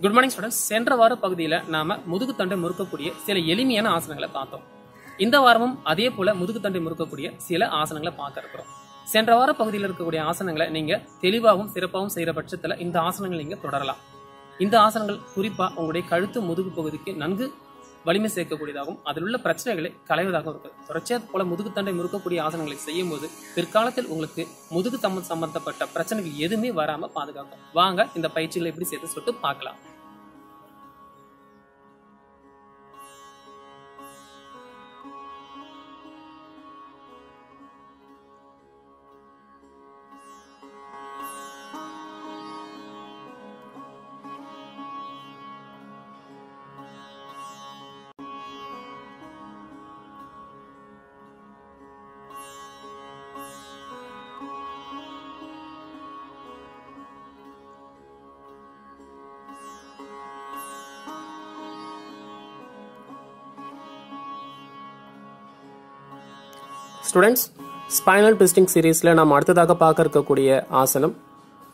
Good morning students. சென்ற வார பகுதியில் நாம முதுகுத்தண்டை முறுக்கக்கூடிய சில எளிமையான ஆசனங்களை பார்த்தோம். இந்த வாரமும் அதே போல முதுகுத்தண்டை முறுக்கக்கூடிய சில ஆசனங்களை பார்க்க இருக்கிறோம். சென்ற வார பகுதியில் இருக்கக்கூடிய ஆசனங்களை நீங்க தெளிவாகவும் சிறப்பாகவும் செய்யற பட்சத்துல இந்த ஆசனங்களை நீங்க தொடரலாம். இந்த ஆசனங்கள் குறிப்பா உங்களுடைய கழுத்து முதுகு பகுதிக்கு நன்கு வலிமை சேர்க்கக்கூடியதாகவும் அதில் உள்ள பிரச்சனைகளை களைவதாகவும் இருக்கு. தொடர்ச்சியா போல முதுகுத்தண்டை முறுக்கக்கூடிய ஆசனங்களை செய்யும் போது பிற்காலத்தில் உங்களுக்கு முதுகு சம்பந்தப்பட்ட பிரச்சனைகள் எதுவுமே வராம பாதுகாக்கும். வாங்க இந்த பயிற்சிகளை எப்படி சேர்த்து சொல்லிட்டு பார்க்கலாம். ஸ்டூடெண்ட்ஸ், ஸ்பைனல் ட்விஸ்டிங் சீரீஸ்ல நாம் அடுத்ததாக பார்க்க இருக்கக்கூடிய ஆசனம்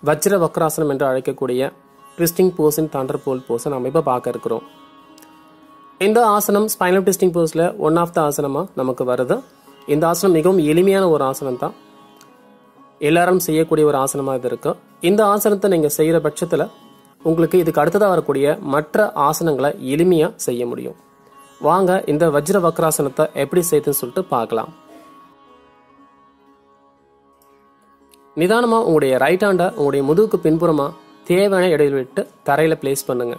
வஜ்ர வக்ராசனம் என்று அழைக்கக்கூடிய twisting pose in thunderbolt போஸை நம்ம இப்போ பார்க்க இருக்கிறோம். இந்த ஆசனம் ஸ்பைனல் ட்விஸ்டிங் போஸ்ல ஒன் ஆஃப் த ஆசனமா நமக்கு வருது. இந்த ஆசனம் மிகவும் எளிமையான ஒரு ஆசனம் தான், எல்லாரும் செய்யக்கூடிய ஒரு ஆசனமா இது இருக்கு. இந்த ஆசனத்தை நீங்க செய்யற பட்சத்துல உங்களுக்கு இதுக்கு அடுத்ததாக வரக்கூடிய மற்ற ஆசனங்களை எளிமையா செய்ய முடியும். வாங்க இந்த வஜ்ர வக்ராசனத்தை எப்படி செய்யுதுன்னு சொல்லிட்டு பார்க்கலாம். நிதானமா உங்களுடைய ரைட் ஹேண்டை உங்களுடைய முதுகுக்கு பின்புறமா தேவையான இடைவெளி விட்டு தரையில பிளேஸ் பண்ணுங்க.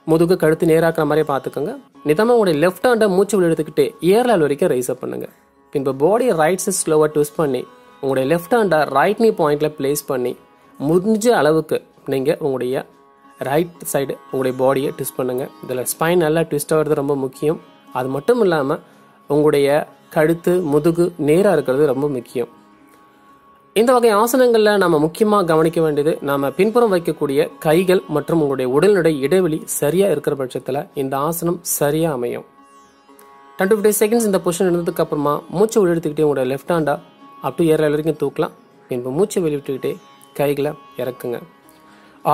முதுகு கழுத்து நேராக்குற மாதிரி பார்த்துக்கோங்க. நிதானமா உங்களுடைய லெஃப்ட் ஹேண்டை மூச்சு எடுத்துக்கிட்டு ஏர் லெவல் வரைக்கும் ரைஸ் அப் பண்ணுங்க. பின்பு பாடி ரைட் சைட் ஸ்லோவா ட்விஸ்ட் பண்ணி உங்களுடைய லெஃப்ட் ஹேண்டை ரைட் நீ பாயிண்ட்ல பிளேஸ் பண்ணி முடிஞ்ச அளவுக்கு நீங்க உங்களுடைய ரைட் சைடு உங்களுடைய பாடியை ட்விஸ்ட் பண்ணுங்க. இதில் ஸ்பைன் நல்லா ட்விஸ்ட் ஆகிறது ரொம்ப முக்கியம். அது மட்டும் இல்லாமல் உங்களுடைய கழுத்து முதுகு நேராக இருக்கிறது ரொம்ப முக்கியம். இந்த வகை ஆசனங்கள்ல நம்ம முக்கியமா கவனிக்க வேண்டியது, நாம பின்புறம் வைக்கக்கூடிய கைகள் மற்றும் உங்களுடைய உடல்நடை இடைவெளி சரியா இருக்கிற பட்சத்துல இந்த ஆசனம் சரியா அமையும். 10-15 செகண்ட்ஸ் இந்த பொசிஷன் இருந்ததுக்கு அப்புறமா மூச்சை உள்ளெடுத்துக்கிட்டே உங்களுடைய லெஃப்ட் ஹேண்டா அப் டு ஏர் வரைக்கும் தூக்கலாம். பின்பு மூச்சை வெளிவிட்டுக்கிட்டே கைகளை இறக்குங்க.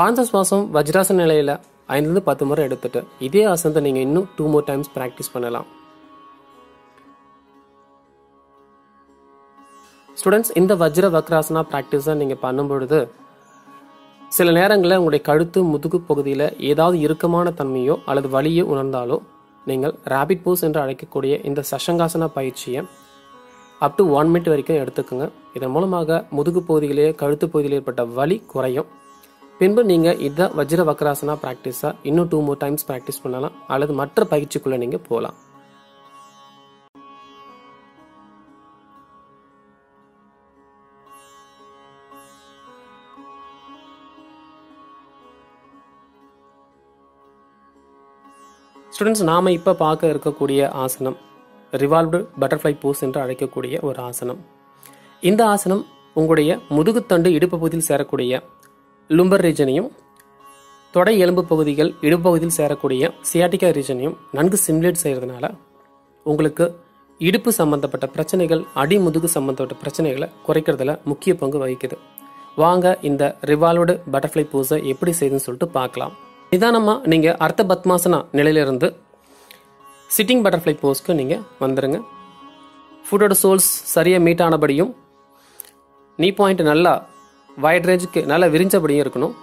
ஆழ்ந்த சுவாசம் வஜ்ராசன நிலையில 5-10 முறை எடுத்துட்டு இதே ஆசனத்தை நீங்க இன்னும் 2 more times பிராக்டிஸ் பண்ணலாம். ஸ்டூடெண்ட்ஸ், இந்த வஜ்ர வக்ராசனா பிராக்டிஸை நீங்கள் பண்ணும்பொழுது சில நேரங்களில் உங்களுடைய கழுத்து முதுகு பகுதியில் ஏதாவது இறுக்கமான தன்மையோ அல்லது வலியோ உணர்ந்தாலோ நீங்கள் ரேபிட் போஸ் என்று அழைக்கக்கூடிய இந்த சஷங்காசன பயிற்சியை அப் டு 1 minute வரைக்கும் எடுத்துக்கோங்க. இதன் மூலமாக முதுகு பகுதியிலேயே கழுத்து பகுதியில் ஏற்பட்ட வலி குறையும். பின்பு நீங்கள் இந்த வஜ்ர வக்ராசனா பிராக்டிஸை இன்னும் 2 more times பிராக்டிஸ் பண்ணலாம் அல்லது மற்ற பயிற்சிக்குள்ளே நீங்கள் போகலாம். ஸ்டூடெண்ட்ஸ், நாம இப்ப பார்க்க இருக்கக்கூடிய ஆசனம் ரிவால்வ்டு பட்டர்ஃப்ளை போஸ் என்று அழைக்கக்கூடிய ஒரு ஆசனம். இந்த ஆசனம் உங்களுடைய முதுகுத்தண்டு இடுப்பு பகுதியில் சேரக்கூடிய லும்பர் ரீஜனையும் தொடை எலும்பு பகுதிகள் இடுப்பு பகுதியில் சேரக்கூடிய சியாட்டிகா ரீஜனையும் நன்கு சிமுலேட் செய்யறதுனால உங்களுக்கு இடுப்பு சம்பந்தப்பட்ட பிரச்சனைகள், அடி முதுகு சம்பந்தப்பட்ட பிரச்சனைகளை குறைக்கிறதுல முக்கிய பங்கு வகிக்குது. வாங்க இந்த ரிவால்வ்டு பட்டர்ஃப்ளை போஸை எப்படி செய்யுதுன்னு சொல்லிட்டு பார்க்கலாம். நிதானமா நீங்க அர்த்த பத்மாசனா நிலையிலிருந்து சிட்டிங் பட்டர்ஃப்ளை போஸ்க்கு நீங்க வந்துருங்க. ஃபுட்டோட சோல்ஸ் சரியா மீட் ஆனபடியும் நீ பாயிண்ட் நல்லா வைட் ரேஞ்சுக்கு நல்லா விரிஞ்சபடியும் இருக்கணும்.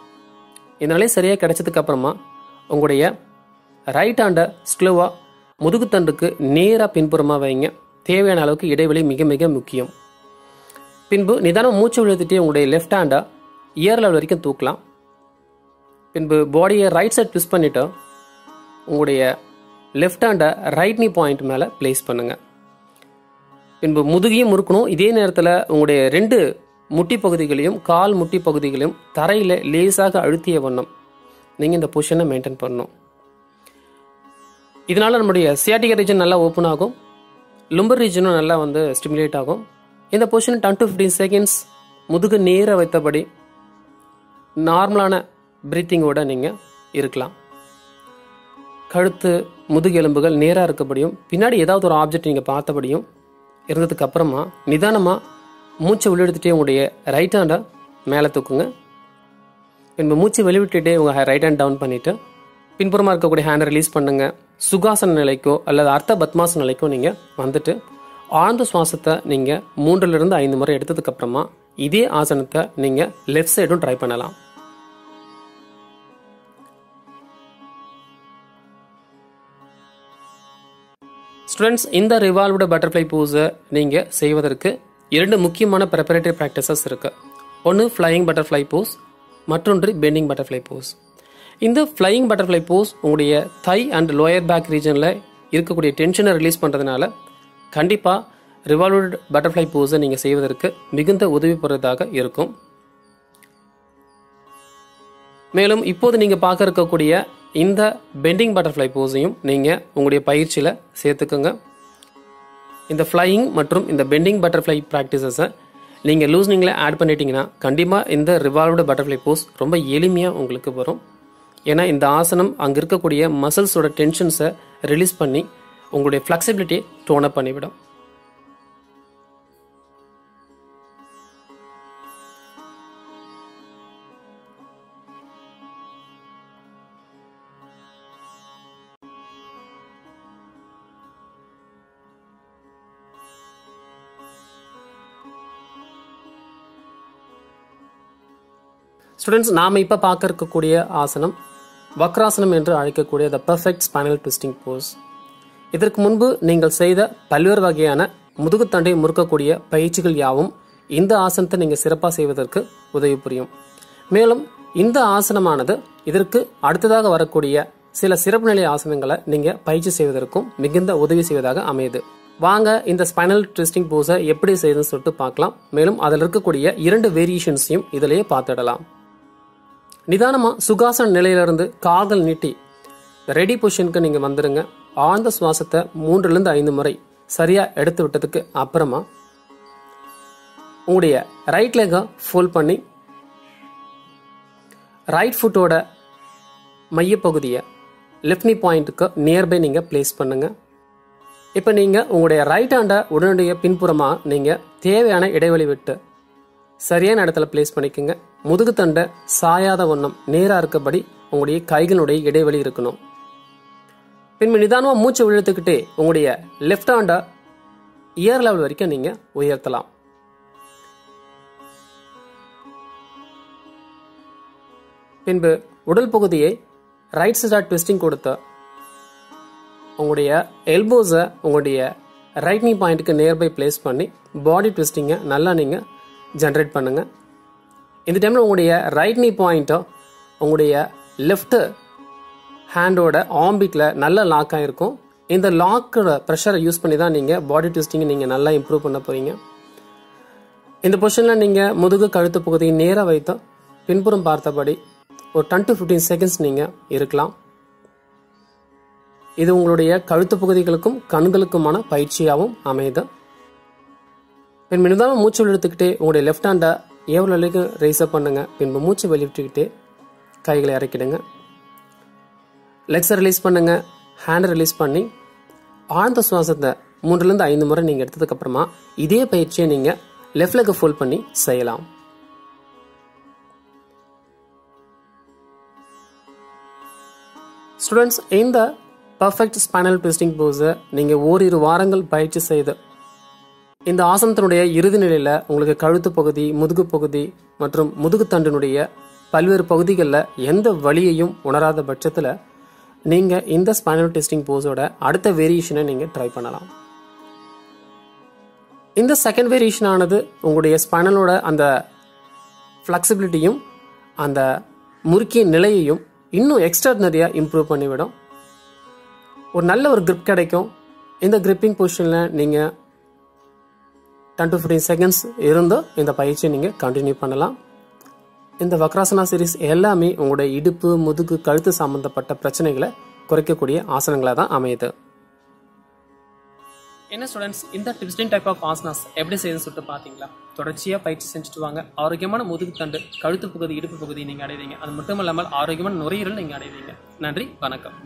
இந்த நிலை சரியா கிடைச்சதுக்கு அப்புறமா உங்களுடைய ரைட் ஹேண்டை ஸ்லோவா முதுகுத்தண்டுக்கு நேரா பின்புறமா வைங்க. தேவையான அளவுக்கு இடைவெளி மிக மிக முக்கியம். பின்பு நிதானம் மூச்சு விழுத்துட்டே உங்களுடைய லெஃப்ட் ஹேண்டை இயர் லெவல் வரைக்கும் தூக்கலாம். பின்பு பாடியை ரைட் சைட் ட்விஸ்ட் பண்ணிட்டு உங்களுடைய லெஃப்ட் ஹேண்டை ரைட் நீ பாயிண்ட் மேலே பிளேஸ் பண்ணுங்க. பின்பு முதுகையும் முறுக்கணும். இதே நேரத்தில் உங்களுடைய 2 முட்டி பகுதிகளையும் கால் முட்டி பகுதிகளையும் தரையில் லேசாக அழுத்திய வண்ணம் நீங்கள் இந்த பொசிஷனை மெயின்டைன் பண்ணணும். இதனால நம்முடைய சியாட்டிகா ரீஜன் நல்லா ஓப்பன் ஆகும், லும்பர் ரீஜனும் நல்லா ஸ்டிமுலேட் ஆகும். இந்த பொசிஷன் 10-15 செகண்ட்ஸ் முதுகு நேர வைத்தபடி நார்மலான பிரீத்திங்கோட நீங்க இருக்கலாம். கழுத்து முதுகு எலும்புகள் நேராக இருக்கபடியும் பின்னாடி ஏதாவது ஒரு ஆப்ஜெக்ட் நீங்க பார்த்தபடியும் இருந்ததுக்கு அப்புறமா நிதானமா மூச்சை உள்ளெடுத்துட்டே உங்களுடைய ரைட் ஹேண்டை மேலே தூக்குங்க. பின்பு மூச்சு வெளிவிட்டுட்டே உங்கள் ரைட் ஹேண்ட் டவுன் பண்ணிவிட்டு பின்புறமாக இருக்கக்கூடிய ஹேண்டை ரிலீஸ் பண்ணுங்கள். சுகாசன நிலைக்கோ அல்லது அர்த்த பத்மாசன நிலைக்கோ நீங்கள் வந்துட்டு ஆழ்ந்த சுவாசத்தை நீங்கள் 3லிருந்து 5 முறை எடுத்ததுக்கப்புறமா இதே ஆசனத்தை நீங்கள் லெஃப்ட் சைடும் ட்ரை பண்ணலாம். ஸ்டூடெண்ட்ஸ், இந்த ரிவால்வ்டு பட்டர்ஃப்ளை போஸை நீங்கள் செய்வதற்கு 2 முக்கியமான ப்ரிப்பரேட்டரி ப்ராக்டிசஸ் இருக்குது. ஒன்று ஃப்ளையிங் பட்டர்ஃப்ளை போஸ், மற்றொன்று பெண்டிங் பட்டர்ஃப்ளை போஸ். இந்த ஃப்ளையிங் பட்டர்ஃப்ளை போஸ் உங்களுடைய தை அண்ட் லோயர் பேக் ரீஜனில் இருக்கக்கூடிய டென்ஷனை ரிலீஸ் பண்ணுறதுனால கண்டிப்பாக ரிவால்வ்டு பட்டர்ஃப்ளை போஸை நீங்கள் செய்வதற்கு மிகுந்த உதவி பெறுவதாக இருக்கும். மேலும் இப்போது நீங்கள் பார்க்க இருக்கக்கூடிய இந்த பெண்டிங் பட்டர்ஃப்ளை போஸையும் நீங்கள் உங்களுடைய பயிற்சியில் சேர்த்துக்கோங்க. இந்த ஃப்ளையிங் மற்றும் இந்த பெண்டிங் பட்டர்ஃப்ளை ப்ராக்டிசஸை நீங்கள் லூஸ்னிங்கில் ஆட் பண்ணிட்டீங்கன்னா கண்டிப்பாக இந்த ரிவால்வ்டு பட்டர்ஃப்ளை போஸ் ரொம்ப எளிமையாக உங்களுக்கு வரும். ஏன்னா இந்த ஆசனம் அங்கே இருக்கக்கூடிய மசில்ஸோட டென்ஷன்ஸை ரிலீஸ் பண்ணி உங்களுடைய ஃப்ளெக்சிபிலிட்டியை டோன் அப் பண்ணிவிடும். ஸ்டூடெண்ட்ஸ், நாம் இப்போ பார்க்க இருக்கக்கூடிய ஆசனம் வக்ராசனம் என்று அழைக்கக்கூடிய the perfect spinal twisting pose. இதற்கு முன்பு நீங்கள் செய்த பல்வேறு வகையான முதுகுத்தண்டை முறுக்கக்கூடிய பயிற்சிகள் யாவும் இந்த ஆசனத்தை நீங்கள் சிறப்பாக செய்வதற்கு உதவி புரியும். மேலும் இந்த ஆசனமானது இதற்கு அடுத்ததாக வரக்கூடிய சில சிறப்பு நிலை ஆசனங்களை நீங்கள் பயிற்சி செய்வதற்கும் மிகுந்த உதவி செய்வதாக அமையுது. வாங்க இந்த ஸ்பைனல் ட்விஸ்டிங் போஸை எப்படி செய்யுதுன்னு சொல்லிட்டு பார்க்கலாம். மேலும் அதில் இருக்கக்கூடிய 2 வேரியேஷன்ஸையும் இதிலேயே பார்த்துடலாம். நிதானமாக சுகாசன நிலையிலிருந்து கால்கள் நீட்டி ரெடி பொசிஷனுக்கு நீங்கள் வந்துடுங்க. ஆழ்ந்த சுவாசத்தை 3லிருந்து 5 முறை சரியாக எடுத்து விட்டதுக்கு அப்புறமா உங்களுடைய ரைட் லெக்கை ஃபோல்ட் பண்ணி ரைட் ஃபுட்டோட மையப்பகுதியை லெஃப்ட் நீ பாயிண்ட்டுக்கு நியர்பை நீங்கள் பிளேஸ் பண்ணுங்க. இப்போ நீங்கள் உங்களுடைய ரைட் ஹேண்டை உடனடியாக பின்புறமாக நீங்கள் தேவையான இடைவெளி விட்டு சரியான இடத்துல பிளேஸ் பண்ணிக்கோங்க. முதுகுத்தண்டை சாயாத வண்ணம் நேராக இருக்கபடி உங்களுடைய கைகளுடைய இடைவெளி இருக்கணும். பின்பு நிதானமாக மூச்சு இழுத்துக்கிட்டே உங்களுடைய லெஃப்ட் ஹேண்டை இயர் லெவல் வரைக்கும் நீங்கள் உயர்த்தலாம். பின்பு உடல் பகுதியை ரைட் சைடாக ட்விஸ்டிங் கொடுத்த உங்களுடைய எல்போஸை உங்களுடைய ரைட் நீ பாயிண்ட்டுக்கு நியர்பை பிளேஸ் பண்ணி பாடி ட்விஸ்டிங்கை நல்லா நீங்கள் ஜென்ரேட் பண்ணுங்க. இந்த டைமில் உங்களுடைய ரைட் நீ பாயிண்ட்டை உங்களுடைய லெஃப்ட் ஹேண்டோட ஆம்பிட்டில் நல்ல லாக் ஆகிருக்கும். இந்த லாக்கோட ப்ரெஷரை யூஸ் பண்ணி தான் நீங்கள் பாடி ட்விஸ்டிங்கை நீங்கள் நல்லா இம்ப்ரூவ் பண்ண போகிறீங்க. இந்த பொசிஷனில் நீங்கள் முதுகு கழுத்து பகுதியை நேராக வைத்து பின்புறம் பார்த்தபடி ஒரு 10 to 15 செகண்ட்ஸ் நீங்கள் இருக்கலாம். இது உங்களுடைய கழுத்து பகுதிகளுக்கும் கண்களுக்குமான பயிற்சியாகவும் அமையுது. பின்பு நிதானமாக மூச்சு இழுத்துக்கிட்டே உங்களுடைய லெஃப்ட் ஹேண்டை எவ்வளோ வரைக்கும் ரைஸ் அப் பண்ணுங்க. பின்பு மூச்சு வெளியிட்டுக்கிட்டே கைகளை இறக்கிடுங்க. லெக்ஸை ரிலீஸ் பண்ணுங்க. ஹேண்டை ரிலீஸ் பண்ணி ஆழ்ந்த சுவாசத்தை 3லிருந்து 5 முறை நீங்கள் எடுத்ததுக்கு அப்புறமா இதே பயிற்சியை நீங்கள் லெஃப்ட் லெக்கை ஃபோல்ட் பண்ணி செய்யலாம். ஸ்டூடெண்ட்ஸ், இந்த பர்ஃபெக்ட் ஸ்பைனல் ட்விஸ்டிங் போஸை நீங்கள் ஓரிரு வாரங்கள் பயிற்சி செய்து இந்த ஆசனத்தினுடைய இறுதி நிலையில் உங்களுக்கு கழுத்து பகுதி, முதுகு பகுதி மற்றும் முதுகுத்தண்டினுடைய பல்வேறு பகுதிகளில் எந்த வலியையும் உணராத பட்சத்தில் நீங்கள் இந்த ஸ்பைனல் ட்விஸ்டிங் போஸோட அடுத்த வேரியேஷனை நீங்கள் ட்ரை பண்ணலாம். இந்த செகண்ட் வேரியேஷன் ஆனது உங்களுடைய ஸ்பைனலோட அந்த ஃப்ளெக்சிபிலிட்டியும் அந்த முறுக்கிய நிலையையும் இன்னும் எக்ஸ்ட்ராடினரியாக இம்ப்ரூவ் பண்ணிவிடும். ஒரு நல்ல ஒரு கிரிப் கிடைக்கும். இந்த கிரிப்பிங் பொசிஷனில் நீங்கள் 10 to 15 செகண்ட்ஸ் இருந்து இந்த பயிற்சியை நீங்கள் கண்டினியூ பண்ணலாம். இந்த வக்ராசனா சீரிஸ் எல்லாமே உங்களுடைய இடுப்பு, முதுகு, கழுத்து சம்பந்தப்பட்ட பிரச்சனைகளை குறைக்கக்கூடிய ஆசனங்களாக தான் அமையுது. என்ன ஸ்டூடெண்ட்ஸ், இந்த ட்விஸ்டிங் டைப் ஆஃப் ஆசனாஸ் எப்படி செய்யுதுன்னு சொல்லிட்டு பார்த்தீங்களா? தொடர்ச்சியாக பயிற்சி செஞ்சுட்டு வாங்க. ஆரோக்கியமான முதுகுத்தண்டு, கழுத்து பகுதி, இடுப்பு பகுதி நீங்கள் அடைவீங்க. அது மட்டும் இல்லாமல் ஆரோக்கியமான நுரையீரல் நீங்கள் அடைவீங்க. நன்றி, வணக்கம்.